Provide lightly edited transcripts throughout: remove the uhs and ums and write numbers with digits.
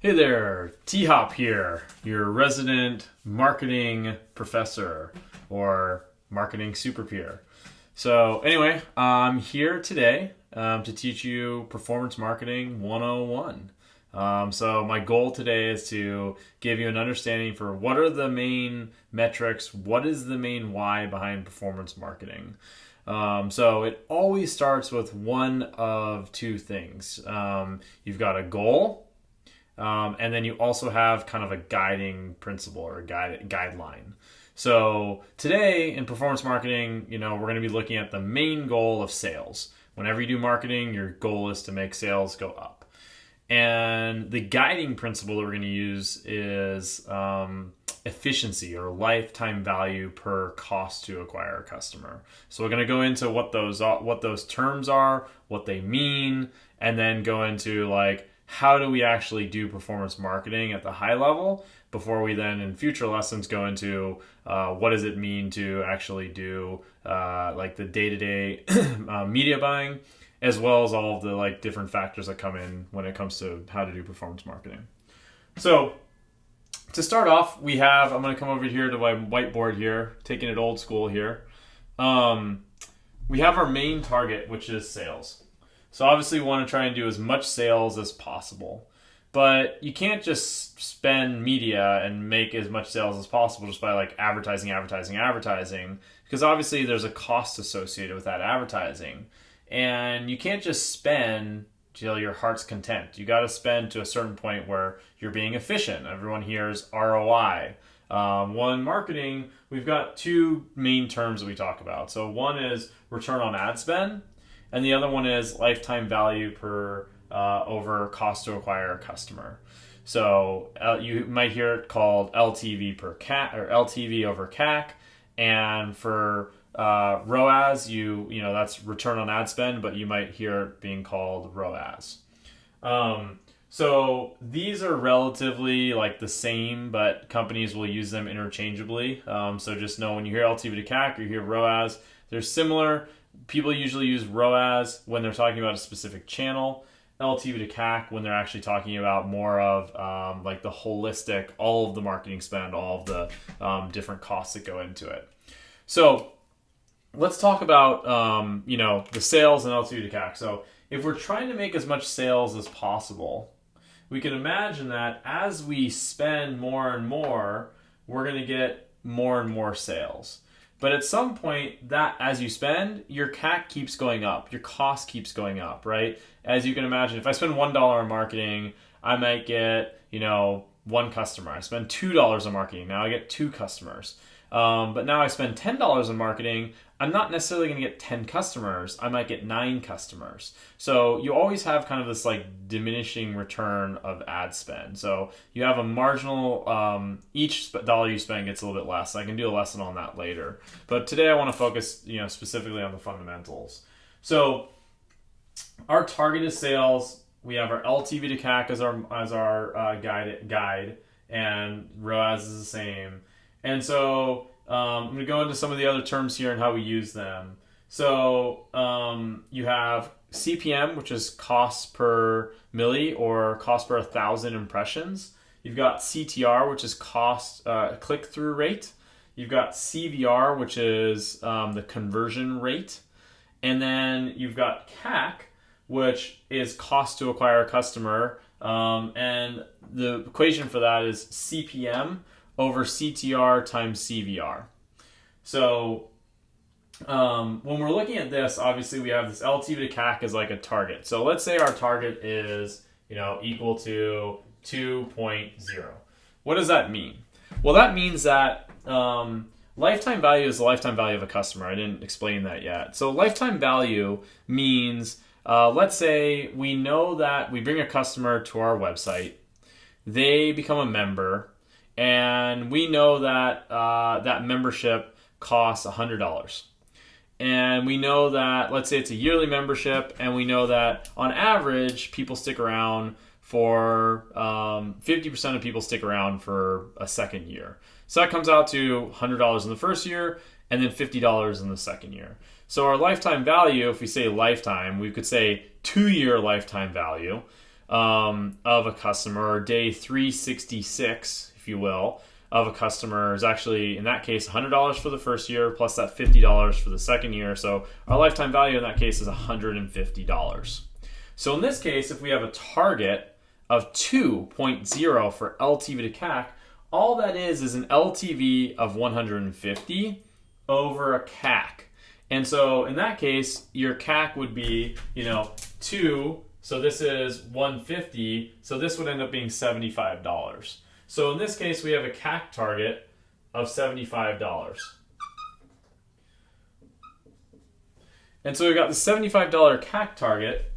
Hey there, T-Hop here, your resident marketing professor or marketing super peer. So anyway, I'm here today to teach you Performance Marketing 101. So my goal today is to give you an understanding for what are the main metrics, what is the main why behind performance marketing. So it always starts with one of two things. You've got a goal. And then you also have kind of a guiding principle or a guideline. So today in performance marketing, we're going to be looking at the main goal of sales. Whenever you do marketing, your goal is to make sales go up. And the guiding principle that we're going to use is efficiency or lifetime value per cost to acquire a customer. So we're going to go into what those terms are, what they mean, and then go into how do we actually do performance marketing at the high level before we then in future lessons go into what does it mean to actually do the day-to-day media buying, as well as all of the different factors that come in when it comes to how to do performance marketing. So to start off, I'm going to come over here to my whiteboard here, taking it old school here. We have our main target, which is sales. So obviously we want to try and do as much sales as possible, but you can't just spend media and make as much sales as possible just by advertising, because obviously there's a cost associated with that advertising, and you can't just spend till your heart's content. You got to spend to a certain point where you're being efficient. Everyone hears ROI. One marketing, we've got two main terms that we talk about. So one is return on ad spend, and the other one is lifetime value per over cost to acquire a customer. So you might hear it called LTV per CAC or LTV over CAC, and for ROAS, that's return on ad spend, but you might hear it being called ROAS. So these are relatively the same, but companies will use them interchangeably. So just know when you hear LTV to CAC or you hear ROAS, they're similar. People usually use ROAS when they're talking about a specific channel, LTV to CAC when they're actually talking about more of the holistic, all of the marketing spend, all of the different costs that go into it. So let's talk about the sales and LTV to CAC. So if we're trying to make as much sales as possible, we can imagine that as we spend more and more, we're going to get more and more sales. But at some point, that as you spend, your CAC keeps going up, your cost keeps going up, right? As you can imagine, if I spend $1 on marketing, I might get, one customer. I spend $2 on marketing, now I get 2 customers. But now I spend $10 on marketing, I'm not necessarily going to get 10 customers, I might get 9 customers. So you always have kind of this diminishing return of ad spend. So you have a marginal, each dollar you spend gets a little bit less. I can do a lesson on that later. But today I want to focus, specifically on the fundamentals. So our target is sales. We have our LTV to CAC as our guide, and ROAS is the same. And so I'm going to go into some of the other terms here and how we use them. So you have CPM, which is cost per milli or cost per 1,000 impressions. You've got CTR, which is cost click-through rate. You've got CVR, which is the conversion rate. And then you've got CAC, which is cost to acquire a customer. And the equation for that is CPM over CTR times CVR. So when we're looking at this, obviously we have this LTV to CAC as a target. So let's say our target is equal to 2.0. What does that mean? Well, that means that lifetime value is the lifetime value of a customer. I didn't explain that yet. So lifetime value means, let's say we know that we bring a customer to our website, they become a member, and we know that that membership costs $100. And we know that, let's say it's a yearly membership, and we know that on average, people stick around for 50% of people stick around for a second year. So that comes out to $100 in the first year and then $50 in the second year. So our lifetime value, if we say lifetime, we could say 2-year lifetime value of a customer, or day 366, if you will, of a customer is actually, in that case, $100 for the first year plus that $50 for the second year. So our lifetime value in that case is $150. So in this case, if we have a target of 2.0 for LTV to CAC, all that is an LTV of 150 over a CAC. And so in that case, your CAC would be, 2, so this is 150, so this would end up being $75. So in this case, we have a CAC target of $75. And so we've got the $75 CAC target.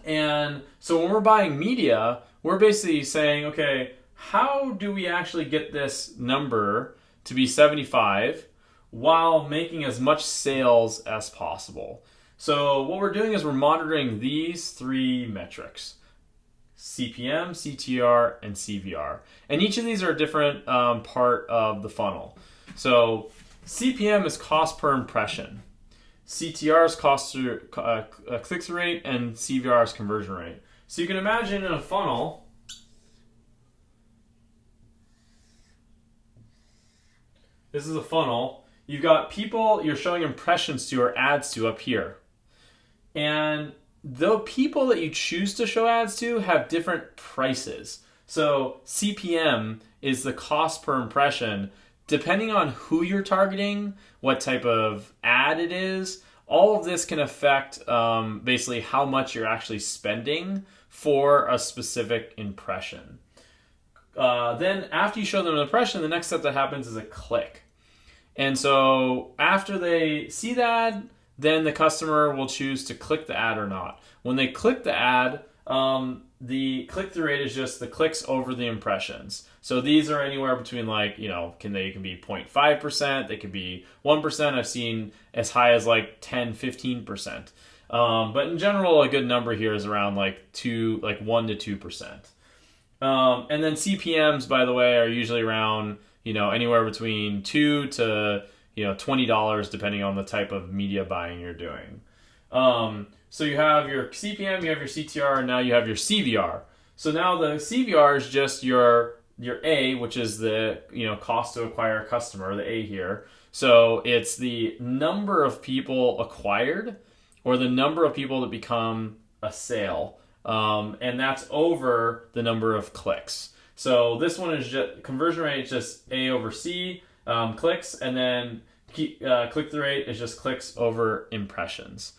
And so when we're buying media, we're basically saying, okay, how do we actually get this number to be 75 while making as much sales as possible? So what we're doing is we're monitoring these 3 metrics: CPM, CTR, and CVR. And each of these are a different part of the funnel. So CPM is cost per impression. CTR is click-through rate, and CVR is conversion rate. So you can imagine in a funnel, this is a funnel. You've got people you're showing impressions to or ads to up here. And the people that you choose to show ads to have different prices. So CPM is the cost per impression. Depending on who you're targeting, what type of ad it is, all of this can affect basically how much you're actually spending for a specific impression. Then after you show them an impression, the next step that happens is a click. And so after they see that, then the customer will choose to click the ad or not. When they click the ad, the click-through rate is just the clicks over the impressions. So these are anywhere between can be 0.5%, they could be 1%. I've seen as high as 10, 15%. But in general, a good number here is around 1 to 2%. And then CPMs, by the way, are usually around anywhere between $2 to $20, depending on the type of media buying you're doing. So you have your CPM, you have your CTR, and now you have your CVR. So now the CVR is just your A, which is the cost to acquire a customer, the A here. So it's the number of people acquired or the number of people that become a sale, and that's over the number of clicks. So this one is just conversion rate is just A over C clicks, and then click-through rate is just clicks over impressions.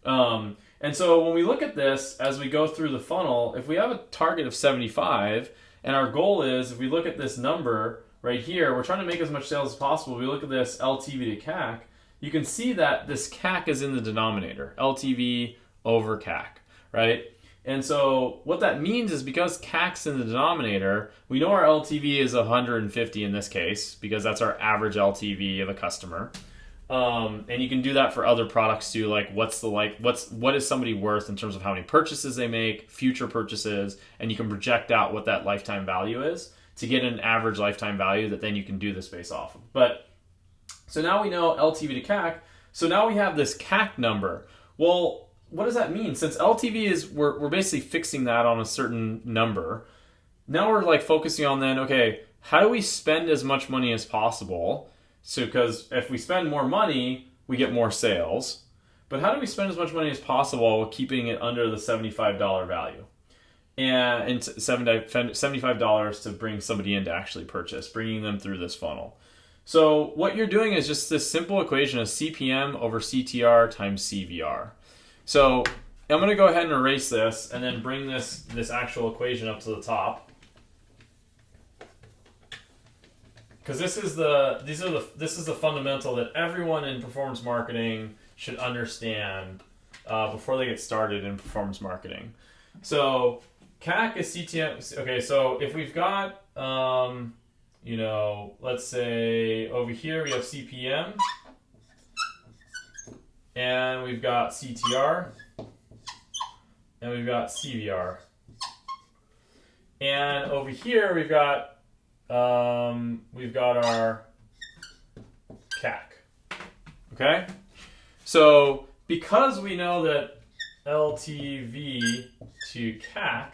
And so when we look at this, as we go through the funnel, if we have a target of 75, and our goal is, if we look at this number right here, we're trying to make as much sales as possible. We look at this LTV to CAC, you can see that this CAC is in the denominator, LTV over CAC, right? And so what that means is because CAC's in the denominator, we know our LTV is 150 in this case, because that's our average LTV of a customer. And you can do that for other products too, what is somebody worth in terms of how many purchases they make, future purchases, and you can project out what that lifetime value is to get an average lifetime value that then you can do this based off of. But so now we know LTV to CAC. So now we have this CAC number. Well, what does that mean? Since LTV is, we're basically fixing that on a certain number. Now we're focusing on then, okay, how do we spend as much money as possible? So, because if we spend more money, we get more sales. But how do we spend as much money as possible while keeping it under the $75 value? And $75 to bring somebody in to actually purchase, bringing them through this funnel. So what you're doing is just this simple equation of CPM over CTR times CVR. So I'm going to go ahead and erase this and then bring this actual equation up to the top. Because this is the fundamental that everyone in performance marketing should understand before they get started in performance marketing. So CAC is CTM. Okay, so if we've got let's say over here we have CPM and we've got CTR and we've got CVR, and over here we've got our CAC. Okay? So because we know that LTV to CAC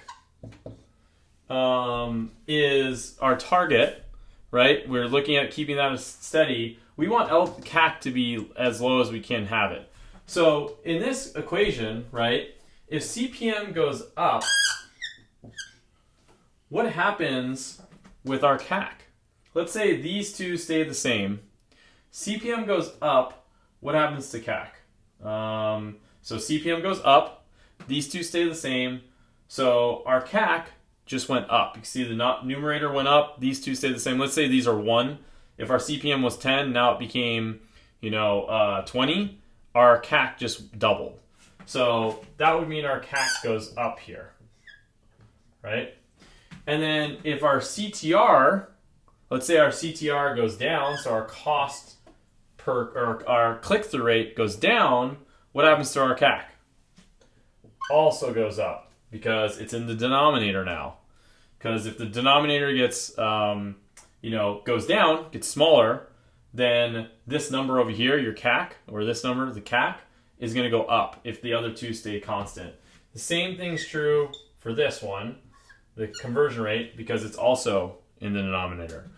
is our target, right? We're looking at keeping that as steady. We want CAC to be as low as we can have it. So in this equation, right, if CPM goes up, what happens with our CAC? Let's say these two stay the same. CPM goes up, what happens to CAC? So CPM goes up, these two stay the same, so our CAC just went up. You can see the numerator went up, these two stay the same. Let's say these are 1. If our CPM was 10, now it became 20, our CAC just doubled. So that would mean our CAC goes up here, right? And then if our CTR, let's say our CTR goes down, so our cost per, or our click-through rate goes down, what happens to our CAC? Also goes up because it's in the denominator now. Because if the denominator gets, goes down, gets smaller, then this number over here, your CAC, or this number, the CAC, is going to go up if the other two stay constant. The same thing's true for this one, the conversion rate, because it's also in the denominator.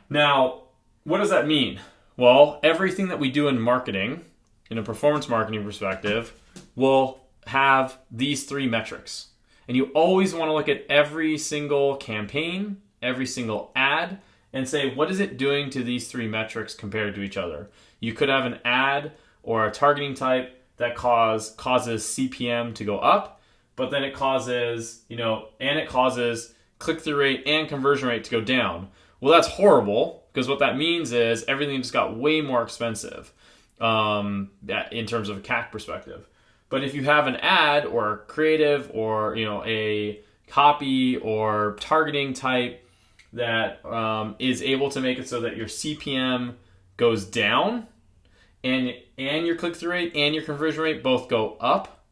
Now, what does that mean? Well, everything that we do in marketing, in a performance marketing perspective, will have these 3 metrics. And you always want to look at every single campaign, every single ad, and say, what is it doing to these 3 metrics compared to each other? You could have an ad or a targeting type that causes CPM to go up, but then it causes, it causes click-through rate and conversion rate to go down. Well, that's horrible, because what that means is everything just got way more expensive in terms of a CAC perspective. But if you have an ad or creative or a copy or targeting type that is able to make it so that your CPM goes down and your click-through rate and your conversion rate both go up,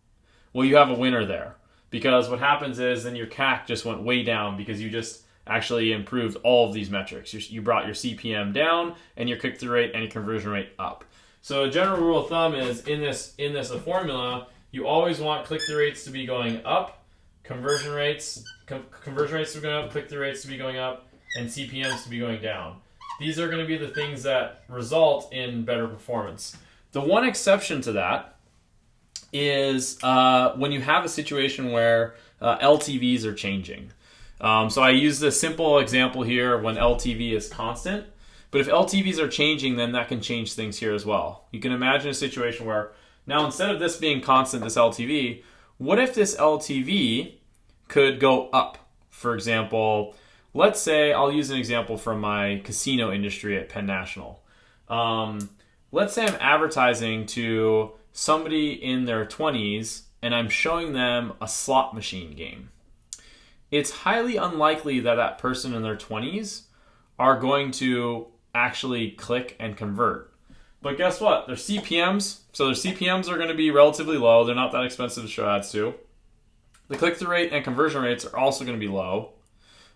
well, you have a winner there. Because what happens is then your CAC just went way down because you just actually improved all of these metrics. You brought your CPM down and your click-through rate and your conversion rate up. So a general rule of thumb is in this formula, you always want click-through rates to be going up, conversion rates to be going up, click-through rates to be going up, and CPMs to be going down. These are going to be the things that result in better performance. The one exception to that is when you have a situation where LTVs are changing. So I use the simple example here when LTV is constant. But if LTVs are changing, then that can change things here as well. You can imagine a situation where now instead of this being constant, this LTV, what if this LTV could go up? For example, let's say, I'll use an example from my casino industry at Penn National. Let's say I'm advertising to somebody in their 20s and I'm showing them a slot machine game. It's highly unlikely that that person in their 20s are going to actually click and convert. But guess what? Their CPMs are going to be relatively low. They're not that expensive to show ads to. The click-through rate and conversion rates are also going to be low.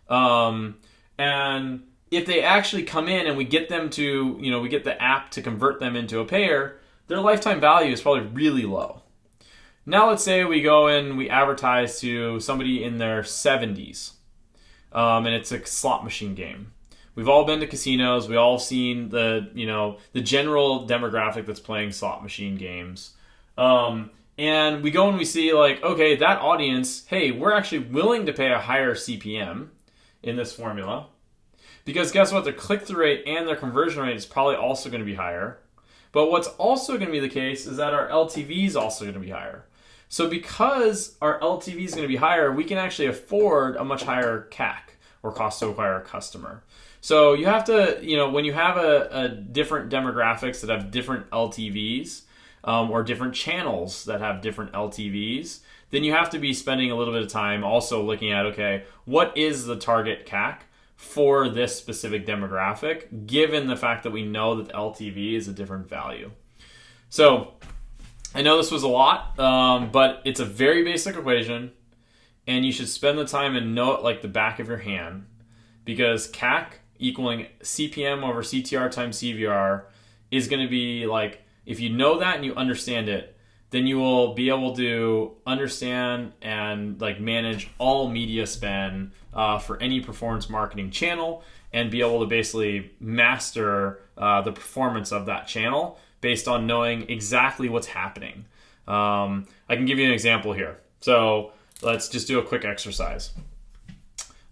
And if they actually come in and we get them to, we get the app to convert them into a payer, their lifetime value is probably really low. Now let's say we go and we advertise to somebody in their 70s, and it's a slot machine game. We've all been to casinos. We all seen the general demographic that's playing slot machine games. And we go and we see okay, that audience, hey, we're actually willing to pay a higher CPM in this formula. Because guess what? Their click-through rate and their conversion rate is probably also going to be higher. But what's also going to be the case is that our LTV is also going to be higher. So because our LTV is going to be higher, we can actually afford a much higher CAC, or cost to acquire a customer. So you have to, when you have a different demographics that have different LTVs, or different channels that have different LTVs, then you have to be spending a little bit of time also looking at, okay, what is the target CAC for this specific demographic, given the fact that we know that LTV is a different value. So I know this was a lot, but it's a very basic equation, and you should spend the time and know it like the back of your hand, because CAC equaling CPM over CTR times CVR is going to be if you know that and you understand it, then you will be able to understand and like manage all media spend for any performance marketing channel, and be able to basically master the performance of that channel based on knowing exactly what's happening. I can give you an example here. So let's just do a quick exercise.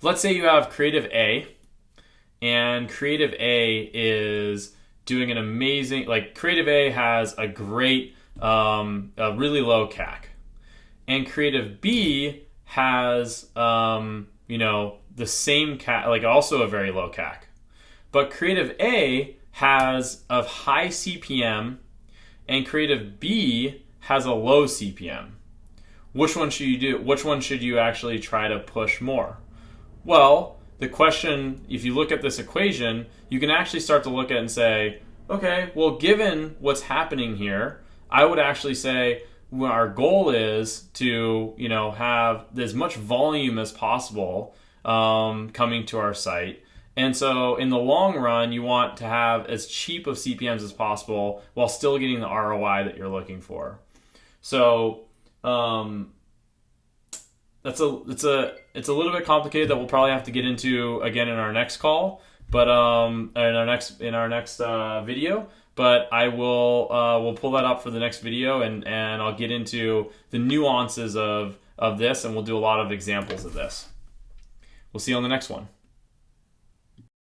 Let's say you have creative A, and creative A is doing an amazing, like creative A has a great, a really low CAC, and creative B has, the same CAC, like also a very low CAC, but creative A has a high CPM and creative B has a low CPM. Which one should you do? Which one should you actually try to push more? Well, the question, if you look at this equation, you can actually start to look at it and say, okay, well, given what's happening here, I would actually say our goal is to, have as much volume as possible coming to our site. And so in the long run, you want to have as cheap of CPMs as possible while still getting the ROI that you're looking for. So it's a little bit complicated that we'll probably have to get into again in our next call, but in our next video. But I will we'll pull that up for the next video, and I'll get into the nuances of this, and we'll do a lot of examples of this. We'll see you on the next one.